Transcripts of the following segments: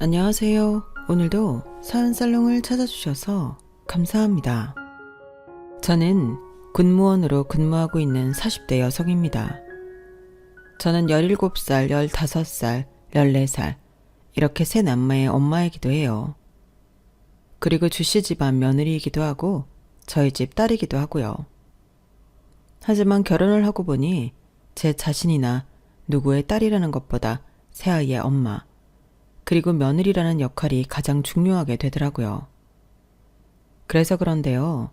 안녕하세요. 오늘도 사은살롱을 찾아주셔서 감사합니다. 저는 군무원으로 근무하고 있는 40대 여성입니다. 저는 17살, 15살, 14살 이렇게 세 남매의 엄마이기도 해요. 그리고 주씨 집안 며느리이기도 하고 저희 집 딸이기도 하고요. 하지만 결혼을 하고 보니 제 자신이나 누구의 딸이라는 것보다 새아이의 엄마, 그리고 며느리라는 역할이 가장 중요하게 되더라고요. 그래서 그런데요.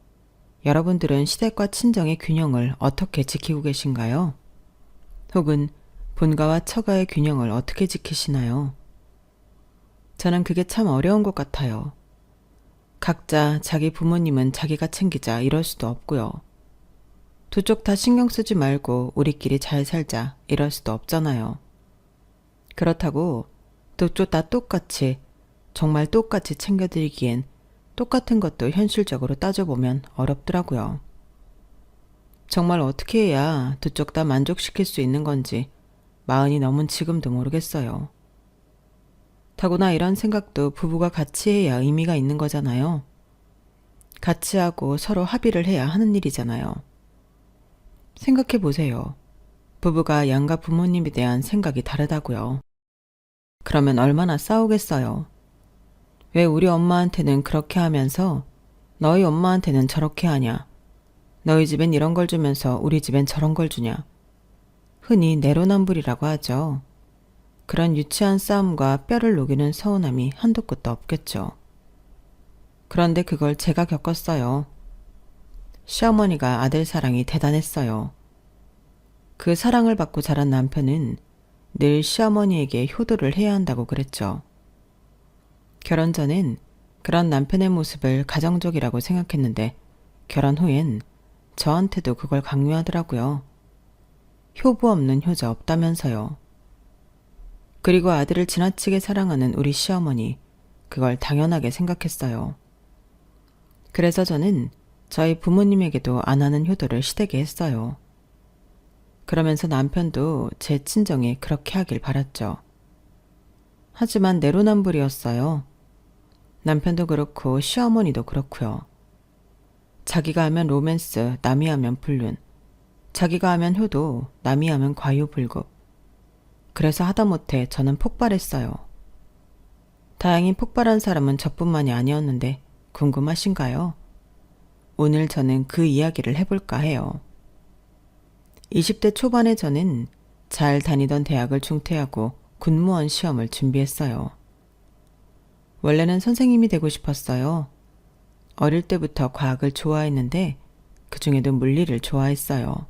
여러분들은 시댁과 친정의 균형을 어떻게 지키고 계신가요? 혹은 본가와 처가의 균형을 어떻게 지키시나요? 저는 그게 참 어려운 것 같아요. 각자 자기 부모님은 자기가 챙기자 이럴 수도 없고요. 두 쪽 다 신경 쓰지 말고 우리끼리 잘 살자 이럴 수도 없잖아요. 그렇다고 두 쪽 다 똑같이, 정말 똑같이 챙겨드리기엔 똑같은 것도 현실적으로 따져보면 어렵더라고요. 정말 어떻게 해야 두 쪽 다 만족시킬 수 있는 건지 마흔이 넘은 지금도 모르겠어요. 더구나 이런 생각도 부부가 같이 해야 의미가 있는 거잖아요. 같이 하고 서로 합의를 해야 하는 일이잖아요. 생각해 보세요. 부부가 양가 부모님에 대한 생각이 다르다고요. 그러면 얼마나 싸우겠어요. 왜 우리 엄마한테는 그렇게 하면서 너희 엄마한테는 저렇게 하냐. 너희 집엔 이런 걸 주면서 우리 집엔 저런 걸 주냐. 흔히 내로남불이라고 하죠. 그런 유치한 싸움과 뼈를 녹이는 서운함이 한도 끝도 없겠죠. 그런데 그걸 제가 겪었어요. 시어머니가 아들 사랑이 대단했어요. 그 사랑을 받고 자란 남편은 늘 시어머니에게 효도를 해야 한다고 그랬죠. 결혼 전엔 그런 남편의 모습을 가정적이라고 생각했는데 결혼 후엔 저한테도 그걸 강요하더라고요. 효부 없는 효자 없다면서요. 그리고 아들을 지나치게 사랑하는 우리 시어머니, 그걸 당연하게 생각했어요. 그래서 저는 저희 부모님에게도 안 하는 효도를 시대게 했어요. 그러면서 남편도 제 친정에 그렇게 하길 바랐죠. 하지만 내로남불이었어요. 남편도 그렇고 시어머니도 그렇고요. 자기가 하면 로맨스, 남이 하면 불륜. 자기가 하면 효도, 남이 하면 과유불급. 그래서 하다못해 저는 폭발했어요. 다행히 폭발한 사람은 저뿐만이 아니었는데 궁금하신가요? 오늘 저는 그 이야기를 해볼까 해요. 20대 초반에 저는 잘 다니던 대학을 중퇴하고 군무원 시험을 준비했어요. 원래는 선생님이 되고 싶었어요. 어릴 때부터 과학을 좋아했는데 그 중에도 물리를 좋아했어요.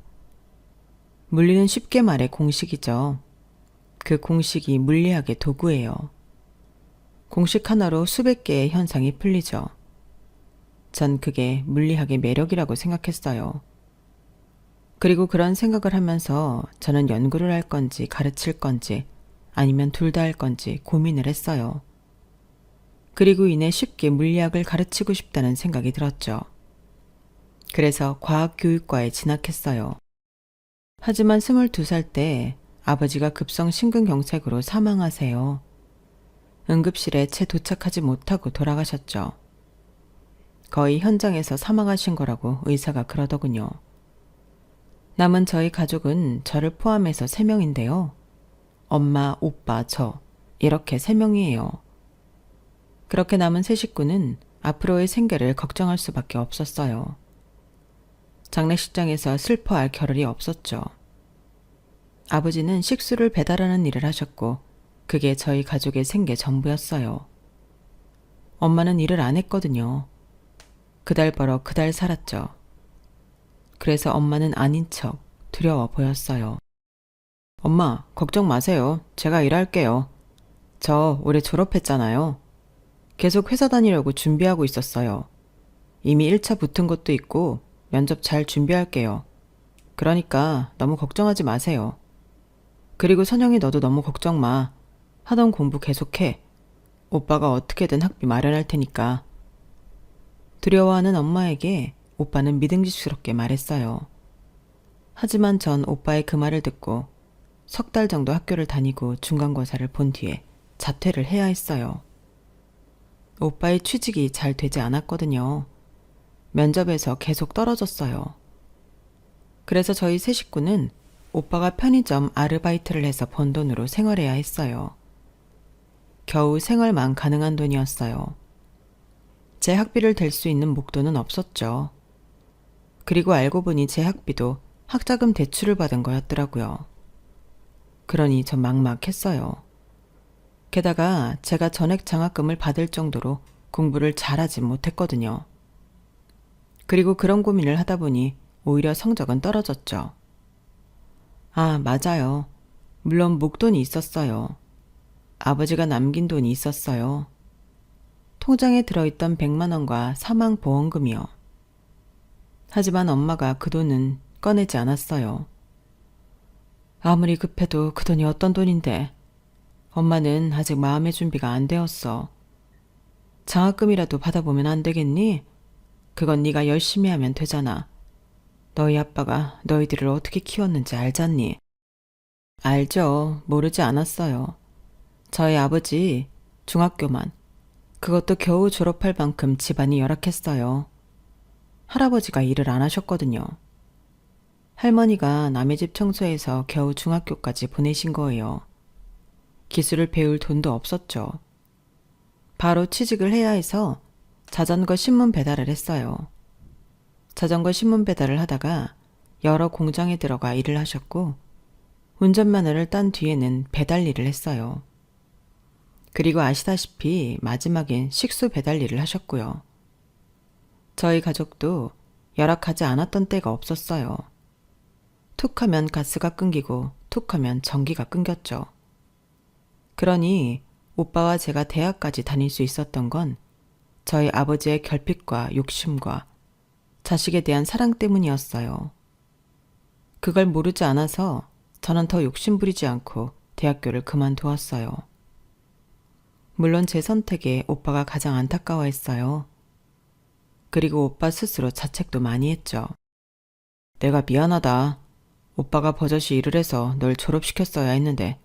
물리는 쉽게 말해 공식이죠. 그 공식이 물리학의 도구예요. 공식 하나로 수백 개의 현상이 풀리죠. 전 그게 물리학의 매력이라고 생각했어요. 그리고 그런 생각을 하면서 저는 연구를 할 건지 가르칠 건지 아니면 둘 다 할 건지 고민을 했어요. 그리고 이내 쉽게 물리학을 가르치고 싶다는 생각이 들었죠. 그래서 과학교육과에 진학했어요. 하지만 22살 때 아버지가 급성 심근경색으로 사망하세요. 응급실에 채 도착하지 못하고 돌아가셨죠. 거의 현장에서 사망하신 거라고 의사가 그러더군요. 남은 저희 가족은 저를 포함해서 3명인데요. 엄마, 오빠, 저 이렇게 3명이에요. 그렇게 남은 세 식구는 앞으로의 생계를 걱정할 수밖에 없었어요. 장례식장에서 슬퍼할 겨를이 없었죠. 아버지는 식수를 배달하는 일을 하셨고 그게 저희 가족의 생계 전부였어요. 엄마는 일을 안 했거든요. 그달 벌어 그달 살았죠. 그래서 엄마는 아닌 척 두려워 보였어요. 엄마, 걱정 마세요. 제가 일할게요. 저 올해 졸업했잖아요. 계속 회사 다니려고 준비하고 있었어요. 이미 1차 붙은 것도 있고 면접 잘 준비할게요. 그러니까 너무 걱정하지 마세요. 그리고 선영이 너도 너무 걱정 마. 하던 공부 계속해. 오빠가 어떻게든 학비 마련할 테니까. 두려워하는 엄마에게 오빠는 믿음직스럽게 말했어요. 하지만 전 오빠의 그 말을 듣고 3달 정도 학교를 다니고 중간고사를 본 뒤에 자퇴를 해야 했어요. 오빠의 취직이 잘 되지 않았거든요. 면접에서 계속 떨어졌어요. 그래서 저희 세 식구는 오빠가 편의점 아르바이트를 해서 번 돈으로 생활해야 했어요. 겨우 생활만 가능한 돈이었어요. 제 학비를 댈 수 있는 목돈은 없었죠. 그리고 알고 보니 제 학비도 학자금 대출을 받은 거였더라고요. 그러니 전 막막했어요. 게다가 제가 전액 장학금을 받을 정도로 공부를 잘하지 못했거든요. 그리고 그런 고민을 하다 보니 오히려 성적은 떨어졌죠. 아, 맞아요. 물론 목돈이 있었어요. 아버지가 남긴 돈이 있었어요. 통장에 들어있던 100만 원과 사망 보험금이요. 하지만 엄마가 그 돈은 꺼내지 않았어요. 아무리 급해도 그 돈이 어떤 돈인데 엄마는 아직 마음의 준비가 안 되었어. 장학금이라도 받아보면 안 되겠니? 그건 네가 열심히 하면 되잖아. 너희 아빠가 너희들을 어떻게 키웠는지 알잖니? 알죠. 모르지 않았어요. 저희 아버지 중학교만, 그것도 겨우 졸업할 만큼 집안이 열악했어요. 할아버지가 일을 안 하셨거든요. 할머니가 남의 집 청소해서 겨우 중학교까지 보내신 거예요. 기술을 배울 돈도 없었죠. 바로 취직을 해야 해서 자전거 신문 배달을 했어요. 자전거 신문 배달을 하다가 여러 공장에 들어가 일을 하셨고 운전면허를 딴 뒤에는 배달 일을 했어요. 그리고 아시다시피 마지막엔 식수 배달 일을 하셨고요. 저희 가족도 열악하지 않았던 때가 없었어요. 툭 하면 가스가 끊기고 툭 하면 전기가 끊겼죠. 그러니 오빠와 제가 대학까지 다닐 수 있었던 건 저희 아버지의 결핍과 욕심과 자식에 대한 사랑 때문이었어요. 그걸 모르지 않아서 저는 더 욕심부리지 않고 대학교를 그만두었어요. 물론 제 선택에 오빠가 가장 안타까워했어요. 그리고 오빠 스스로 자책도 많이 했죠. 내가 미안하다. 오빠가 버젓이 일을 해서 널 졸업시켰어야 했는데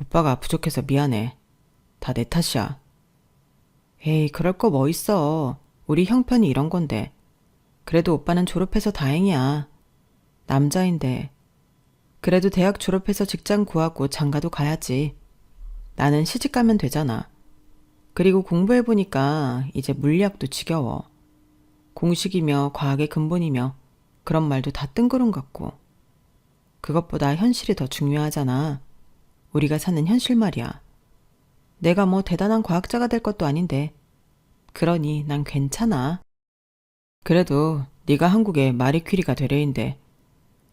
오빠가 부족해서 미안해. 다 내 탓이야. 에이, 그럴 거 뭐 있어. 우리 형편이 이런 건데. 그래도 오빠는 졸업해서 다행이야. 남자인데. 그래도 대학 졸업해서 직장 구하고 장가도 가야지. 나는 시집 가면 되잖아. 그리고 공부해보니까 이제 물리학도 지겨워. 공식이며 과학의 근본이며 그런 말도 다 뜬구름 같고. 그것보다 현실이 더 중요하잖아. 우리가 사는 현실 말이야. 내가 뭐 대단한 과학자가 될 것도 아닌데. 그러니 난 괜찮아. 그래도 네가 한국의 마리 퀴리가 되려인데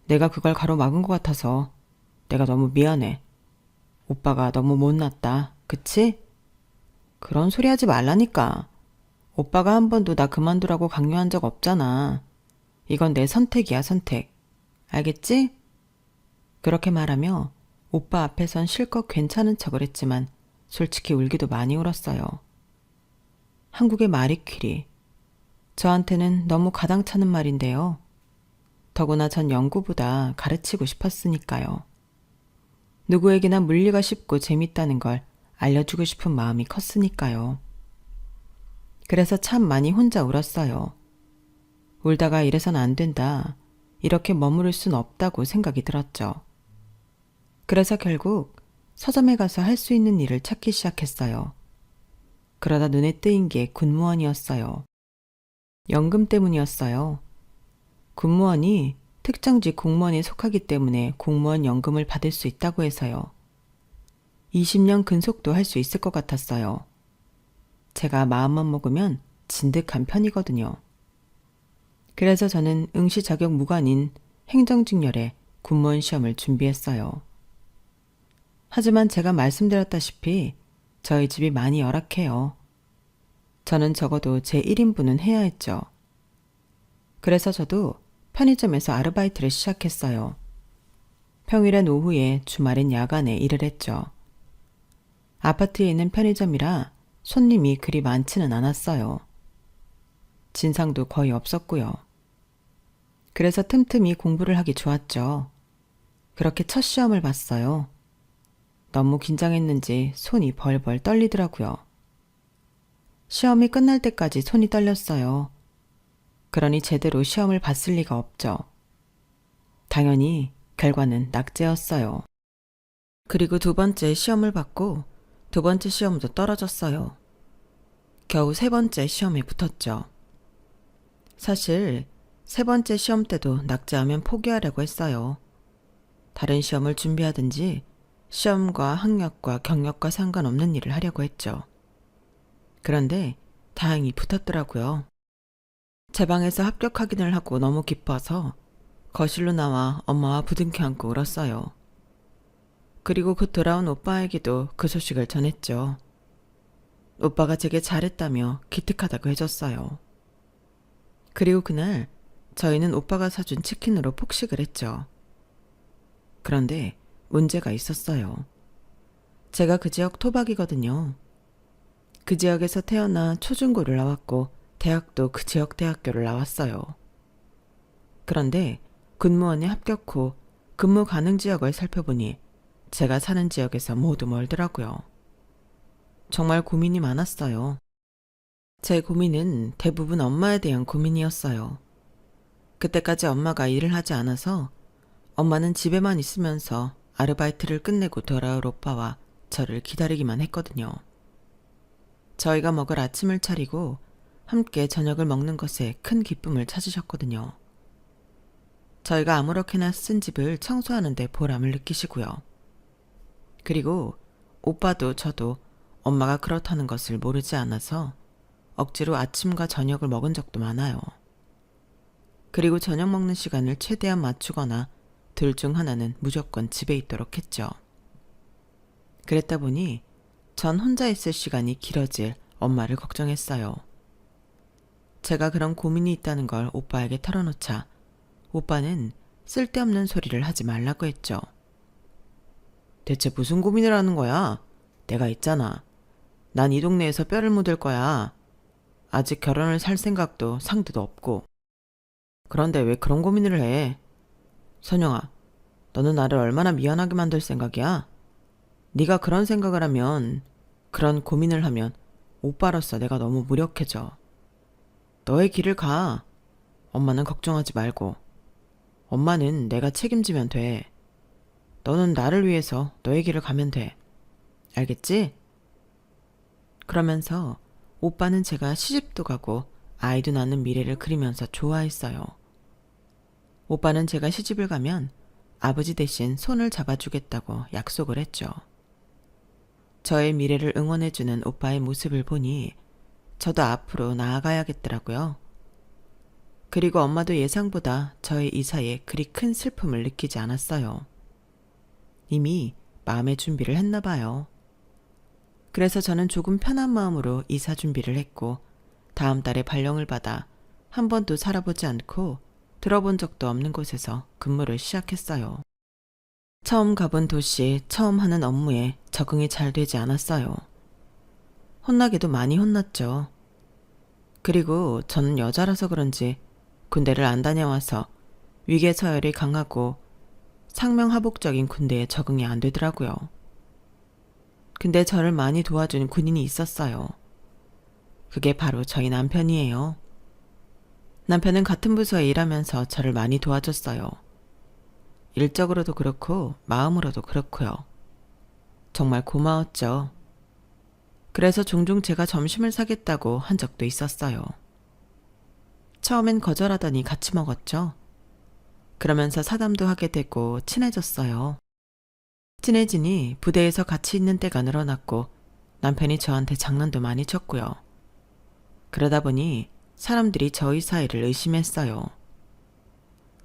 내가 그걸 가로막은 것 같아서 내가 너무 미안해. 오빠가 너무 못났다. 그치? 그런 소리 하지 말라니까. 오빠가 한 번도 나 그만두라고 강요한 적 없잖아. 이건 내 선택이야, 선택. 알겠지? 그렇게 말하며 오빠 앞에선 실컷 괜찮은 척을 했지만 솔직히 울기도 많이 울었어요. 한국의 마리 퀴리. 저한테는 너무 가당차는 말인데요. 더구나 전 연구보다 가르치고 싶었으니까요. 누구에게나 물리가 쉽고 재밌다는 걸 알려주고 싶은 마음이 컸으니까요. 그래서 참 많이 혼자 울었어요. 울다가 이래선 안 된다. 이렇게 머무를 순 없다고 생각이 들었죠. 그래서 결국 서점에 가서 할 수 있는 일을 찾기 시작했어요. 그러다 눈에 뜨인 게 군무원이었어요. 연금 때문이었어요. 군무원이 특정직 공무원에 속하기 때문에 공무원 연금을 받을 수 있다고 해서요. 20년 근속도 할 수 있을 것 같았어요. 제가 마음만 먹으면 진득한 편이거든요. 그래서 저는 응시 자격 무관인 행정직렬에 군무원 시험을 준비했어요. 하지만 제가 말씀드렸다시피 저희 집이 많이 열악해요. 저는 적어도 제 1인분은 해야 했죠. 그래서 저도 편의점에서 아르바이트를 시작했어요. 평일엔 오후에, 주말엔 야간에 일을 했죠. 아파트에 있는 편의점이라 손님이 그리 많지는 않았어요. 진상도 거의 없었고요. 그래서 틈틈이 공부를 하기 좋았죠. 그렇게 첫 시험을 봤어요. 너무 긴장했는지 손이 벌벌 떨리더라고요. 시험이 끝날 때까지 손이 떨렸어요. 그러니 제대로 시험을 봤을 리가 없죠. 당연히 결과는 낙제였어요. 그리고 두 번째 시험을 봤고 두 번째 시험도 떨어졌어요. 겨우 세 번째 시험에 붙었죠. 사실 세 번째 시험 때도 낙제하면 포기하려고 했어요. 다른 시험을 준비하든지 시험과 학력과 경력과 상관없는 일을 하려고 했죠. 그런데 다행히 붙었더라고요. 제 방에서 합격 확인을 하고 너무 기뻐서 거실로 나와 엄마와 부둥켜 안고 울었어요. 그리고 곧 돌아온 오빠에게도 그 소식을 전했죠. 오빠가 제게 잘했다며 기특하다고 해줬어요. 그리고 그날 저희는 오빠가 사준 치킨으로 폭식을 했죠. 그런데 문제가 있었어요. 제가 그 지역 토박이거든요. 그 지역에서 태어나 초중고를 나왔고 대학도 그 지역 대학교를 나왔어요. 그런데 군무원에 합격 후 근무 가능 지역을 살펴보니 제가 사는 지역에서 모두 멀더라고요. 정말 고민이 많았어요. 제 고민은 대부분 엄마에 대한 고민이었어요. 그때까지 엄마가 일을 하지 않아서 엄마는 집에만 있으면서 아르바이트를 끝내고 돌아올 오빠와 저를 기다리기만 했거든요. 저희가 먹을 아침을 차리고 함께 저녁을 먹는 것에 큰 기쁨을 찾으셨거든요. 저희가 아무렇게나 쓴 집을 청소하는데 보람을 느끼시고요. 그리고 오빠도 저도 엄마가 그렇다는 것을 모르지 않아서 억지로 아침과 저녁을 먹은 적도 많아요. 그리고 저녁 먹는 시간을 최대한 맞추거나 둘 중 하나는 무조건 집에 있도록 했죠. 그랬다 보니 전 혼자 있을 시간이 길어질 엄마를 걱정했어요. 제가 그런 고민이 있다는 걸 오빠에게 털어놓자 오빠는 쓸데없는 소리를 하지 말라고 했죠. 대체 무슨 고민을 하는 거야? 내가 있잖아. 난 이 동네에서 뼈를 묻을 거야. 아직 결혼을 살 생각도 상대도 없고. 그런데 왜 그런 고민을 해? 선영아, 너는 나를 얼마나 미안하게 만들 생각이야? 네가 그런 생각을 하면, 그런 고민을 하면 오빠로서 내가 너무 무력해져. 너의 길을 가. 엄마는 걱정하지 말고. 엄마는 내가 책임지면 돼. 너는 나를 위해서 너의 길을 가면 돼. 알겠지? 그러면서 오빠는 제가 시집도 가고 아이도 낳는 미래를 그리면서 좋아했어요. 오빠는 제가 시집을 가면 아버지 대신 손을 잡아주겠다고 약속을 했죠. 저의 미래를 응원해주는 오빠의 모습을 보니 저도 앞으로 나아가야겠더라고요. 그리고 엄마도 예상보다 저의 이사에 그리 큰 슬픔을 느끼지 않았어요. 이미 마음의 준비를 했나 봐요. 그래서 저는 조금 편한 마음으로 이사 준비를 했고 다음 달에 발령을 받아 한 번도 살아보지 않고 들어본 적도 없는 곳에서 근무를 시작했어요. 처음 가본 도시, 처음 하는 업무에 적응이 잘 되지 않았어요. 혼나기도 많이 혼났죠. 그리고 저는 여자라서 그런지 군대를 안 다녀와서 위계서열이 강하고 상명하복적인 군대에 적응이 안 되더라고요. 근데 저를 많이 도와준 군인이 있었어요. 그게 바로 저희 남편이에요. 남편은 같은 부서에 일하면서 저를 많이 도와줬어요. 일적으로도 그렇고 마음으로도 그렇고요. 정말 고마웠죠. 그래서 종종 제가 점심을 사겠다고 한 적도 있었어요. 처음엔 거절하더니 같이 먹었죠. 그러면서 사담도 하게 되고 친해졌어요. 친해지니 부대에서 같이 있는 때가 늘어났고 남편이 저한테 장난도 많이 쳤고요. 그러다 보니 사람들이 저희 사이를 의심했어요.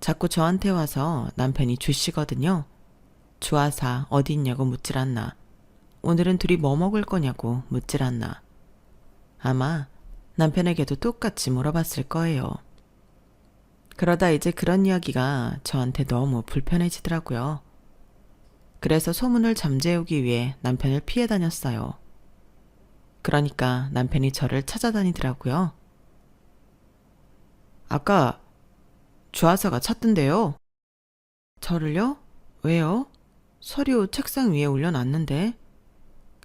자꾸 저한테 와서 남편이 주씨거든요. 주하사 어디 있냐고 묻질 않나. 오늘은 둘이 뭐 먹을 거냐고 묻질 않나. 아마 남편에게도 똑같이 물어봤을 거예요. 그러다 이제 그런 이야기가 저한테 너무 불편해지더라고요. 그래서 소문을 잠재우기 위해 남편을 피해 다녔어요. 그러니까 남편이 저를 찾아다니더라고요. 아까 주하사가 찾던데요. 저를요? 왜요? 서류 책상 위에 올려놨는데.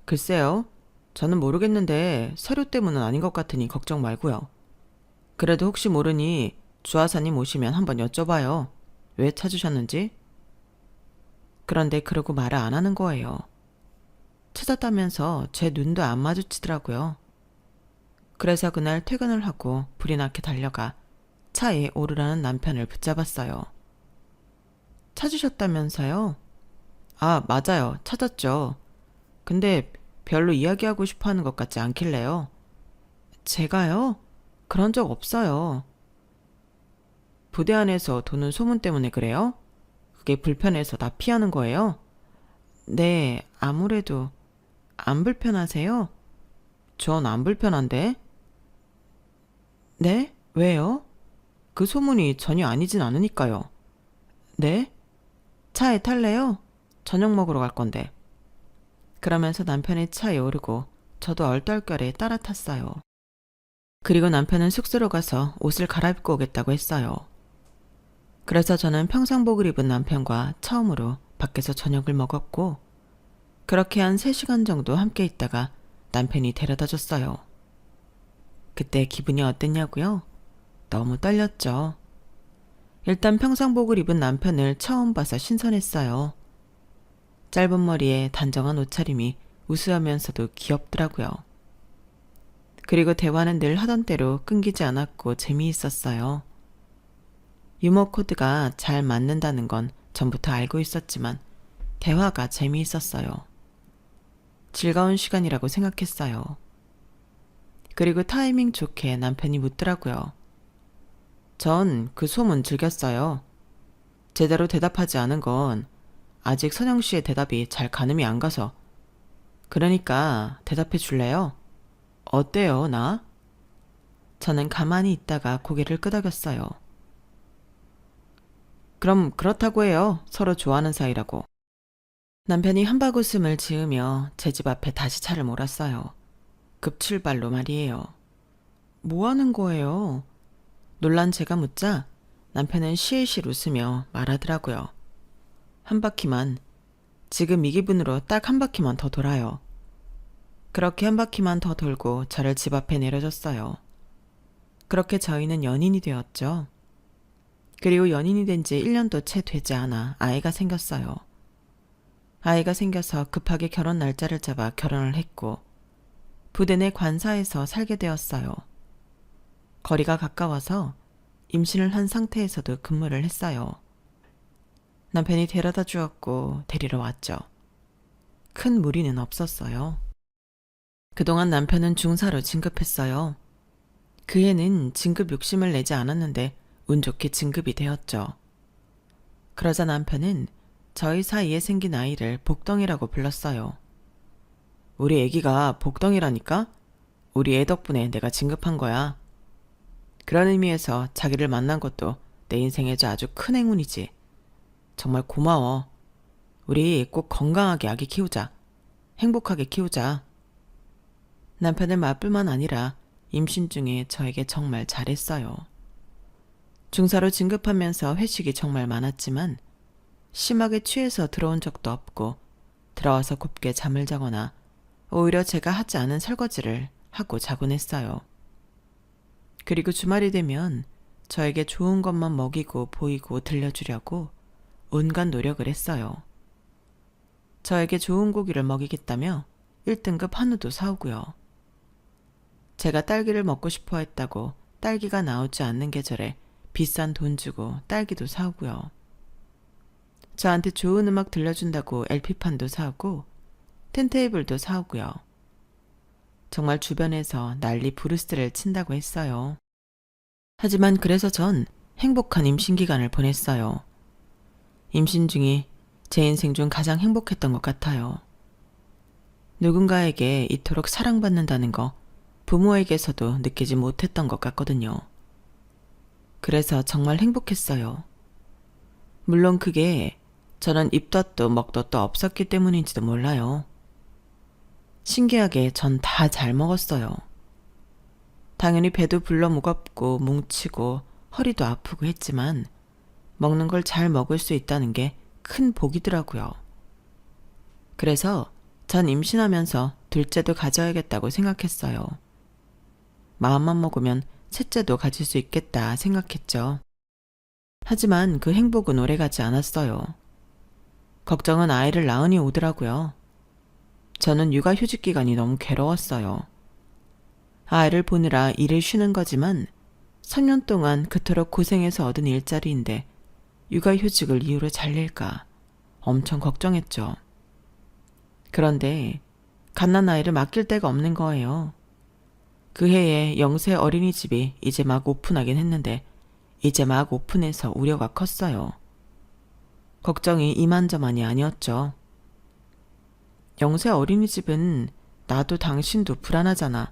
글쎄요. 저는 모르겠는데 서류 때문은 아닌 것 같으니 걱정 말고요. 그래도 혹시 모르니 주하사님 오시면 한번 여쭤봐요. 왜 찾으셨는지? 그런데 그러고 말을 안 하는 거예요. 찾았다면서 제 눈도 안 마주치더라고요. 그래서 그날 퇴근을 하고 불이 나게 달려가 차에 오르라는 남편을 붙잡았어요. 찾으셨다면서요? 아, 맞아요. 찾았죠. 근데 별로 이야기하고 싶어 하는 것 같지 않길래요. 제가요? 그런 적 없어요. 부대 안에서 도는 소문 때문에 그래요? 그게 불편해서 나 피하는 거예요? 네, 아무래도. 안 불편하세요? 전 안 불편한데. 네? 왜요? 그 소문이 전혀 아니진 않으니까요. 네? 차에 탈래요? 저녁 먹으러 갈 건데. 그러면서 남편의 차에 오르고 저도 얼떨결에 따라 탔어요. 그리고 남편은 숙소로 가서 옷을 갈아입고 오겠다고 했어요. 그래서 저는 평상복을 입은 남편과 처음으로 밖에서 저녁을 먹었고, 그렇게 한 3시간 정도 함께 있다가 남편이 데려다 줬어요. 그때 기분이 어땠냐고요? 너무 떨렸죠. 일단 평상복을 입은 남편을 처음 봐서 신선했어요. 짧은 머리에 단정한 옷차림이 우수하면서도 귀엽더라고요. 그리고 대화는 늘 하던 대로 끊기지 않았고 재미있었어요. 유머 코드가 잘 맞는다는 건 전부터 알고 있었지만 대화가 재미있었어요. 즐거운 시간이라고 생각했어요. 그리고 타이밍 좋게 남편이 묻더라고요. 전 그 소문 즐겼어요. 제대로 대답하지 않은 건 아직 선영 씨의 대답이 잘 가늠이 안 가서. 그러니까 대답해 줄래요? 어때요, 나? 저는 가만히 있다가 고개를 끄덕였어요. 그럼 그렇다고 해요. 서로 좋아하는 사이라고. 남편이 한바구음을 지으며 제 집 앞에 다시 차를 몰았어요. 급출발로 말이에요. 뭐 하는 거예요? 놀란 제가 묻자 남편은 실실 웃으며 말하더라고요. 한 바퀴만, 지금 이 기분으로 딱 한 바퀴만 더 돌아요. 그렇게 한 바퀴만 더 돌고 저를 집 앞에 내려줬어요. 그렇게 저희는 연인이 되었죠. 그리고 연인이 된 지 1년도 채 되지 않아 아이가 생겼어요. 아이가 생겨서 급하게 결혼 날짜를 잡아 결혼을 했고, 부대 내 관사에서 살게 되었어요. 거리가 가까워서 임신을 한 상태에서도 근무를 했어요. 남편이 데려다 주었고 데리러 왔죠. 큰 무리는 없었어요. 그동안 남편은 중사로 진급했어요. 그 해는 진급 욕심을 내지 않았는데 운 좋게 진급이 되었죠. 그러자 남편은 저희 사이에 생긴 아이를 복덩이라고 불렀어요. 우리 애기가 복덩이라니까? 우리 애 덕분에 내가 진급한 거야. 그런 의미에서 자기를 만난 것도 내 인생에서 아주 큰 행운이지. 정말 고마워. 우리 꼭 건강하게 아기 키우자. 행복하게 키우자. 남편을 맞불만 아니라 임신 중에 저에게 정말 잘했어요. 중사로 진급하면서 회식이 정말 많았지만 심하게 취해서 들어온 적도 없고, 들어와서 곱게 잠을 자거나 오히려 제가 하지 않은 설거지를 하고 자곤 했어요. 그리고 주말이 되면 저에게 좋은 것만 먹이고 보이고 들려주려고 온갖 노력을 했어요. 저에게 좋은 고기를 먹이겠다며 1등급 한우도 사오고요. 제가 딸기를 먹고 싶어 했다고 딸기가 나오지 않는 계절에 비싼 돈 주고 딸기도 사오고요. 저한테 좋은 음악 들려준다고 LP판도 사오고 텐테이블도 사오고요. 정말 주변에서 난리 부르스를 친다고 했어요. 하지만 그래서 전 행복한 임신 기간을 보냈어요. 임신 중이 제 인생 중 가장 행복했던 것 같아요. 누군가에게 이토록 사랑받는다는 거 부모에게서도 느끼지 못했던 것 같거든요. 그래서 정말 행복했어요. 물론 그게 저는 입덧도 먹덧도 없었기 때문인지도 몰라요. 신기하게 전 다 잘 먹었어요. 당연히 배도 불러 무겁고 뭉치고 허리도 아프고 했지만 먹는 걸 잘 먹을 수 있다는 게 큰 복이더라고요. 그래서 전 임신하면서 둘째도 가져야겠다고 생각했어요. 마음만 먹으면 셋째도 가질 수 있겠다 생각했죠. 하지만 그 행복은 오래가지 않았어요. 걱정은 아이를 낳으니 오더라고요. 저는 육아휴직 기간이 너무 괴로웠어요. 아이를 보느라 일을 쉬는 거지만 3년 동안 그토록 고생해서 얻은 일자리인데 육아휴직을 이유로 잘릴까 엄청 걱정했죠. 그런데 갓난아이를 맡길 데가 없는 거예요. 그 해에 영세 어린이집이 이제 막 오픈하긴 했는데 이제 막 오픈해서 우려가 컸어요. 걱정이 이만저만이 아니었죠. 영세 어린이집은 나도 당신도 불안하잖아.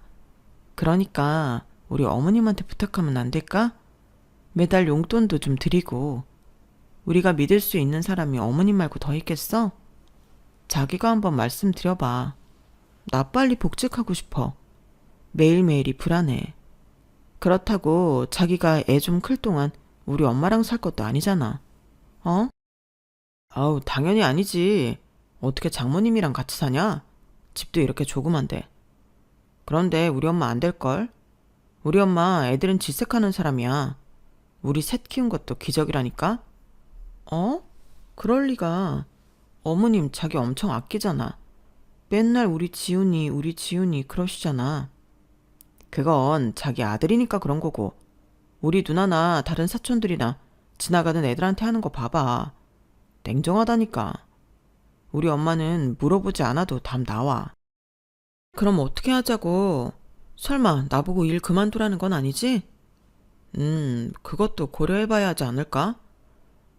그러니까 우리 어머님한테 부탁하면 안 될까? 매달 용돈도 좀 드리고. 우리가 믿을 수 있는 사람이 어머님 말고 더 있겠어? 자기가 한번 말씀드려봐. 나 빨리 복직하고 싶어. 매일매일이 불안해. 그렇다고 자기가 애 좀 클 동안 우리 엄마랑 살 것도 아니잖아. 어? 아우, 당연히 아니지. 어떻게 장모님이랑 같이 사냐? 집도 이렇게 조그만데. 그런데 우리 엄마 안 될걸? 우리 엄마 애들은 질색하는 사람이야. 우리 셋 키운 것도 기적이라니까? 어? 그럴 리가. 어머님 자기 엄청 아끼잖아. 맨날 우리 지훈이 그러시잖아. 그건 자기 아들이니까 그런 거고. 우리 누나나 다른 사촌들이나 지나가는 애들한테 하는 거 봐봐. 냉정하다니까. 우리 엄마는 물어보지 않아도 답 나와. 그럼 어떻게 하자고? 설마 나보고 일 그만두라는 건 아니지? 그것도 고려해봐야 하지 않을까?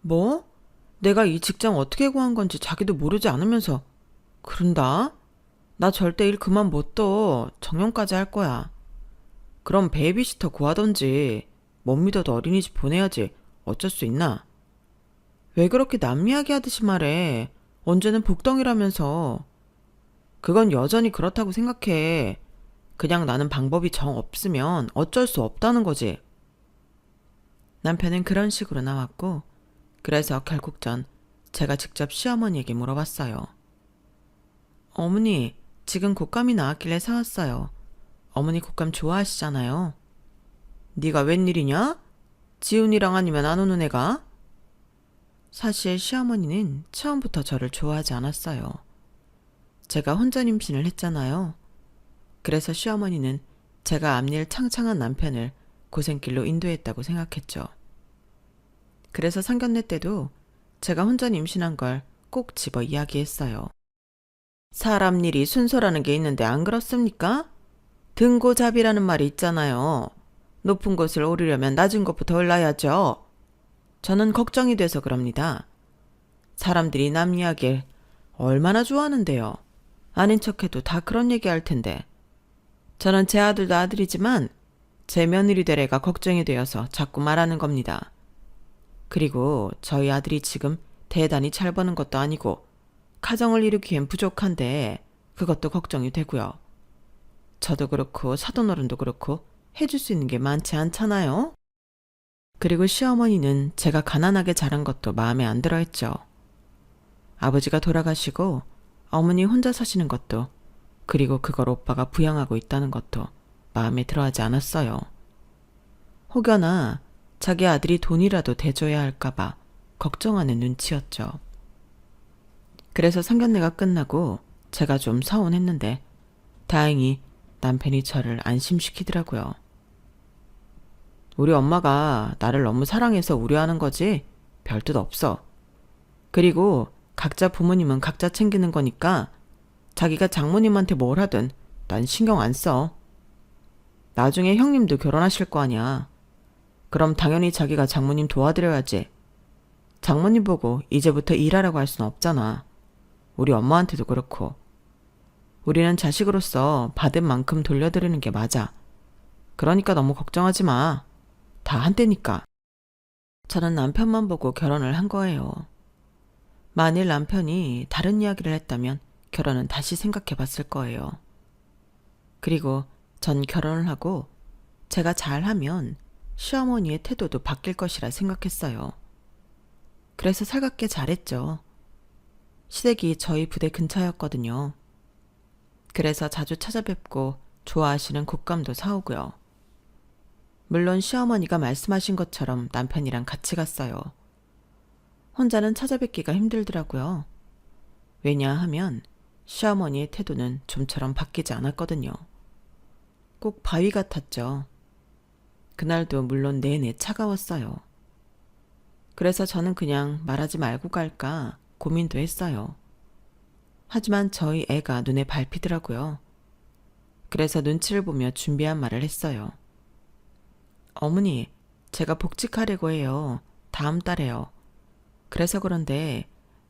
뭐? 내가 이 직장 어떻게 구한 건지 자기도 모르지 않으면서 그런다? 나 절대 일 그만 못 둬. 정년까지 할 거야. 그럼 베이비시터 구하던지. 못 믿어도 어린이집 보내야지. 어쩔 수 있나? 왜 그렇게 남 이야기 하듯이 말해. 언제는 복덩이라면서. 그건 여전히 그렇다고 생각해. 그냥 나는 방법이 정 없으면 어쩔 수 없다는 거지. 남편은 그런 식으로 나왔고, 그래서 결국 전 제가 직접 시어머니에게 물어봤어요. 어머니, 지금 곶감이 나왔길래 사왔어요. 어머니 곶감 좋아하시잖아요. 네가 웬일이냐? 지훈이랑 아니면 안 오는 애가? 사실 시어머니는 처음부터 저를 좋아하지 않았어요. 제가 혼전 임신을 했잖아요. 그래서 시어머니는 제가 앞일 창창한 남편을 고생길로 인도했다고 생각했죠. 그래서 상견례 때도 제가 혼전 임신한 걸 꼭 집어 이야기했어요. 사람 일이 순서라는 게 있는데 안 그렇습니까? 등고잡이라는 말이 있잖아요. 높은 곳을 오르려면 낮은 곳부터 올라야죠. 저는 걱정이 돼서 그럽니다. 사람들이 남 이야기를 얼마나 좋아하는데요. 아닌 척해도 다 그런 얘기 할 텐데. 저는 제 아들도 아들이지만 제 며느리 될 애가 걱정이 되어서 자꾸 말하는 겁니다. 그리고 저희 아들이 지금 대단히 잘 버는 것도 아니고 가정을 이루기엔 부족한데 그것도 걱정이 되고요. 저도 그렇고 사돈어른도 그렇고 해줄 수 있는 게 많지 않잖아요. 그리고 시어머니는 제가 가난하게 자란 것도 마음에 안 들어 했죠. 아버지가 돌아가시고 어머니 혼자 사시는 것도, 그리고 그걸 오빠가 부양하고 있다는 것도 마음에 들어 하지 않았어요. 혹여나 자기 아들이 돈이라도 대줘야 할까봐 걱정하는 눈치였죠. 그래서 상견례가 끝나고 제가 좀 서운했는데 다행히 남편이 저를 안심시키더라고요. 우리 엄마가 나를 너무 사랑해서 우려하는 거지 별 뜻 없어. 그리고 각자 부모님은 각자 챙기는 거니까 자기가 장모님한테 뭘 하든 난 신경 안 써. 나중에 형님도 결혼하실 거 아니야. 그럼 당연히 자기가 장모님 도와드려야지. 장모님 보고 이제부터 일하라고 할 순 없잖아. 우리 엄마한테도 그렇고. 우리는 자식으로서 받은 만큼 돌려드리는 게 맞아. 그러니까 너무 걱정하지 마. 다 한때니까. 저는 남편만 보고 결혼을 한 거예요. 만일 남편이 다른 이야기를 했다면 결혼은 다시 생각해 봤을 거예요. 그리고 전 결혼을 하고 제가 잘하면 시어머니의 태도도 바뀔 것이라 생각했어요. 그래서 살갑게 잘했죠. 시댁이 저희 부대 근처였거든요. 그래서 자주 찾아뵙고 좋아하시는 곶감도 사오고요. 물론 시어머니가 말씀하신 것처럼 남편이랑 같이 갔어요. 혼자는 찾아뵙기가 힘들더라고요. 왜냐하면 시어머니의 태도는 좀처럼 바뀌지 않았거든요. 꼭 바위 같았죠. 그날도 물론 내내 차가웠어요. 그래서 저는 그냥 말하지 말고 갈까 고민도 했어요. 하지만 저희 애가 눈에 밟히더라고요. 그래서 눈치를 보며 준비한 말을 했어요. 어머니, 제가 복직하려고 해요. 다음 달에요. 그래서 그런데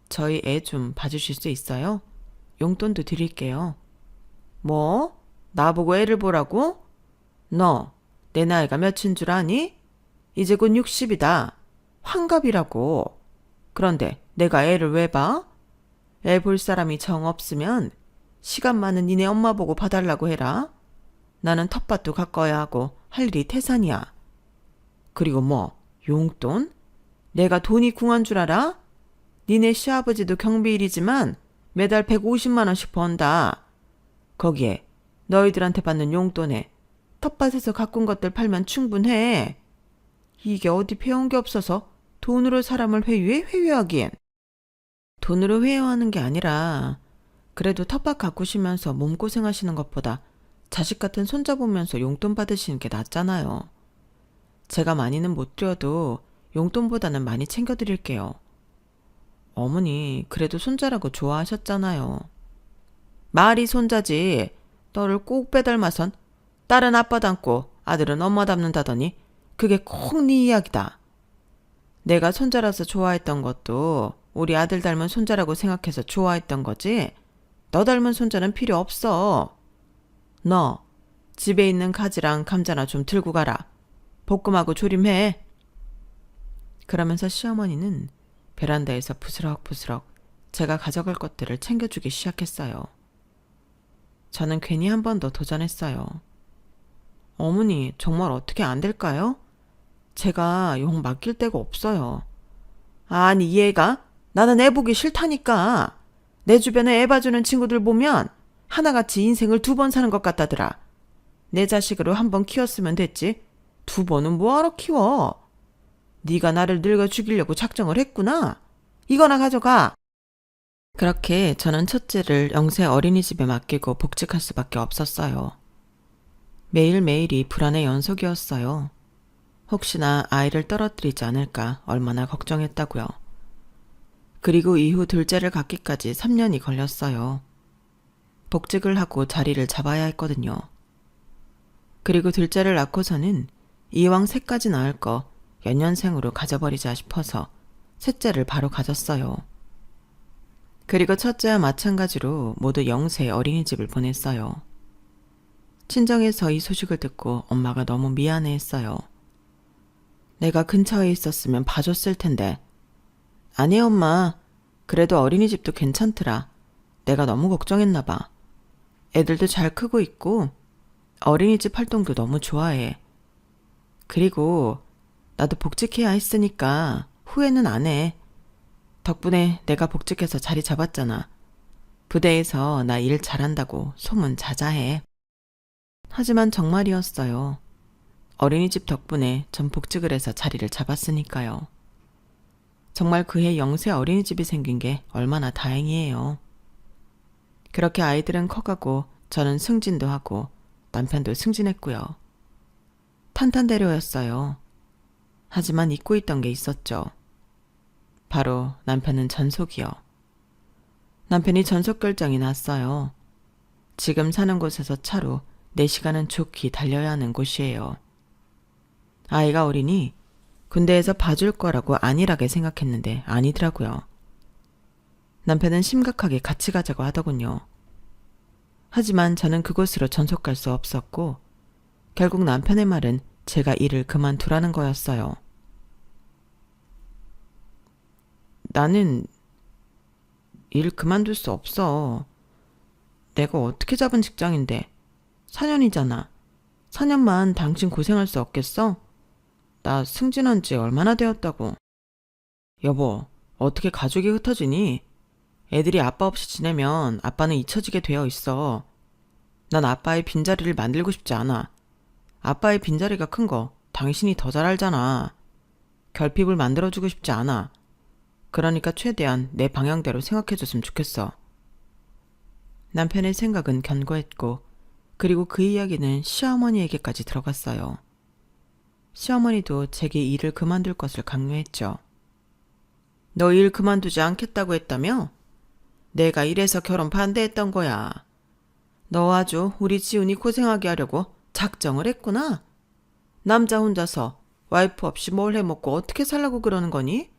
저희 애 좀 봐주실 수 있어요? 용돈도 드릴게요. 뭐? 나보고 애를 보라고? 너, 내 나이가 몇인 줄 아니? 이제 곧 60이다. 환갑이라고. 그런데 내가 애를 왜 봐? 애 볼 사람이 정 없으면 시간 많은 니네 엄마 보고 봐달라고 해라. 나는 텃밭도 가꿔야 하고 할 일이 태산이야. 그리고 뭐 용돈? 내가 돈이 궁한 줄 알아? 니네 시아버지도 경비일이지만 매달 150만 원씩 번다. 거기에 너희들한테 받는 용돈에 텃밭에서 가꾼 것들 팔면 충분해. 이게 어디 배운 게 없어서 돈으로 사람을 회유하기엔. 돈으로 회유하는 게 아니라 그래도 텃밭 가꾸시면서 몸고생하시는 것보다 자식 같은 손자 보면서 용돈 받으시는 게 낫잖아요. 제가 많이는 못 드려도 용돈보다는 많이 챙겨드릴게요. 어머니, 그래도 손자라고 좋아하셨잖아요. 말이 손자지. 너를 꼭 빼닮아선 딸은 아빠 닮고 아들은 엄마 닮는다더니 그게 꼭 네 이야기다. 내가 손자라서 좋아했던 것도 우리 아들 닮은 손자라고 생각해서 좋아했던 거지. 너 닮은 손자는 필요 없어. 너 집에 있는 가지랑 감자나 좀 들고 가라. 볶음하고 조림해. 그러면서 시어머니는 베란다에서 부스럭부스럭 제가 가져갈 것들을 챙겨주기 시작했어요. 저는 괜히 한 번 더 도전했어요. 어머니, 정말 어떻게 안 될까요? 제가 용 맡길 데가 없어요. 아니, 이 애가? 나는 애 보기 싫다니까. 내 주변에 애 봐주는 친구들 보면 하나같이 인생을 2번 사는 것 같다더라. 내 자식으로 1번 키웠으면 됐지. 2번은 뭐하러 키워? 네가 나를 늙어 죽이려고 작정을 했구나. 이거나 가져가. 그렇게 저는 첫째를 영세 어린이집에 맡기고 복직할 수밖에 없었어요. 매일매일이 불안의 연속이었어요. 혹시나 아이를 떨어뜨리지 않을까 얼마나 걱정했다고요. 그리고 이후 둘째를 갖기까지 3년이 걸렸어요. 복직을 하고 자리를 잡아야 했거든요. 그리고 둘째를 낳고서는 이왕 셋까지 낳을 거 연년생으로 가져버리자 싶어서 셋째를 바로 가졌어요. 그리고 첫째와 마찬가지로 모두 영세 어린이집을 보냈어요. 친정에서 이 소식을 듣고 엄마가 너무 미안해했어요. 내가 근처에 있었으면 봐줬을 텐데. 아니 엄마, 그래도 어린이집도 괜찮더라. 내가 너무 걱정했나 봐. 애들도 잘 크고 있고 어린이집 활동도 너무 좋아해. 그리고 나도 복직해야 했으니까 후회는 안 해. 덕분에 내가 복직해서 자리 잡았잖아. 부대에서 나 일 잘한다고 소문 자자해. 하지만 정말이었어요. 어린이집 덕분에 전 복직을 해서 자리를 잡았으니까요. 정말 그해 영세 어린이집이 생긴 게 얼마나 다행이에요. 그렇게 아이들은 커가고 저는 승진도 하고 남편도 승진했고요. 탄탄대로였어요. 하지만 잊고 있던 게 있었죠. 바로 남편은 전속이요. 남편이 전속 결정이 났어요. 지금 사는 곳에서 차로 4시간은 좋게 달려야 하는 곳이에요. 아이가 어리니 군대에서 봐줄 거라고 안일하게 생각했는데 아니더라고요. 남편은 심각하게 같이 가자고 하더군요. 하지만 저는 그곳으로 전속 갈 수 없었고 결국 남편의 말은 제가 일을 그만두라는 거였어요. 나는 일 그만둘 수 없어. 내가 어떻게 잡은 직장인데 4년이잖아. 4년만 당신 고생할 수 없겠어? 나 승진한 지 얼마나 되었다고. 여보, 어떻게 가족이 흩어지니? 애들이 아빠 없이 지내면 아빠는 잊혀지게 되어 있어. 난 아빠의 빈자리를 만들고 싶지 않아. 아빠의 빈자리가 큰 거 당신이 더 잘 알잖아. 결핍을 만들어주고 싶지 않아. 그러니까 최대한 내 방향대로 생각해줬으면 좋겠어. 남편의 생각은 견고했고 그리고 그 이야기는 시어머니에게까지 들어갔어요. 시어머니도 제게 일을 그만둘 것을 강요했죠. 너 일 그만두지 않겠다고 했다며? 내가 이래서 결혼 반대했던 거야. 너 아주 우리 지훈이 고생하게 하려고 작정을 했구나. 남자 혼자서 와이프 없이 뭘 해먹고 어떻게 살라고 그러는 거니?